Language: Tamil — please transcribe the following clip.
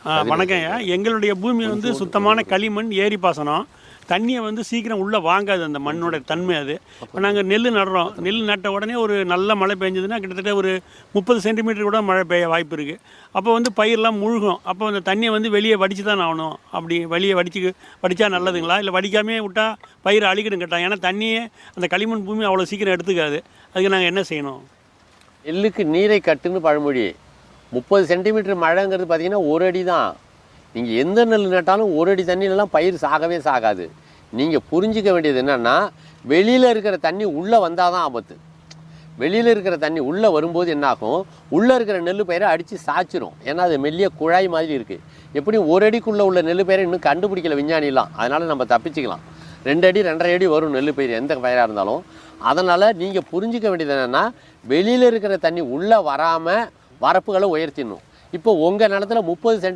வணக்கம்யா. எங்களுடைய பூமி வந்து சுத்தமான களிமண், ஏரி பாசனம். தண்ணியை வந்து சீக்கிரம் உள்ளே வாங்காது, அந்த மண்ணோட தன்மை அது. இப்போ நாங்கள் நெல் நடுறோம். நெல் நட்ட உடனே ஒரு நல்ல மழை பெஞ்சதுன்னா கிட்டத்தட்ட ஒரு 30 சென்டிமீட்டர் கூட மழை பெய்ய வாய்ப்பு இருக்குது. அப்போ வந்து பயிரெலாம் முழுகும். அப்போ அந்த தண்ணியை வந்து வெளியே வடித்து தான் ஆகணும். அப்படி வெளியே வடித்தா நல்லதுங்களா, இல்லை வடிக்காமே விட்டால் பயிர் அழிக்கிடும் கேட்டாங்க. ஏன்னா தண்ணியே அந்த களிமண் பூமி அவ்வளோ சீக்கிரம் எடுத்துக்காது. அதுக்கு நாங்கள் என்ன செய்யணும்? நெல்லுக்கு நீரை கட்டுன்னு பழமொழி. 30 சென்டிமீட்டர் மழைங்கிறது பார்த்தீங்கன்னா ஒரு அடி தான். நீங்கள் எந்த நெல் நட்டாலும் ஒரு அடி தண்ணியிலலாம் பயிர் சாகவே சாகாது. நீங்கள் புரிஞ்சிக்க வேண்டியது என்னென்னா, வெளியில் இருக்கிற தண்ணி உள்ளே வந்தால் தான் ஆபத்து. வெளியில் இருக்கிற தண்ணி உள்ளே வரும்போது என்னாகும், உள்ளே இருக்கிற நெல் பயிரை அடித்து சாய்ச்சிரும். ஏன்னா அது மெல்லிய குழாய் மாதிரி இருக்குது. எப்படியும் ஒரு அடிக்குள்ளே உள்ள நெல் பயிரை இன்னும் கண்டுபிடிக்கல விஞ்ஞானிலாம். அதனால் நம்ம தப்பிச்சிக்கலாம். 2 அடி 2.5 அடி வரும் நெல் பயிர் எந்த பயிராக இருந்தாலும். அதனால் நீங்கள் புரிஞ்சிக்க வேண்டியது என்னென்னா, வெளியில் இருக்கிற தண்ணி உள்ளே வராமல் வரப்புகளை உயர்த்திடணும். இப்போ உங்கள் நிலத்தில் 30 சென்டிமீட்டர்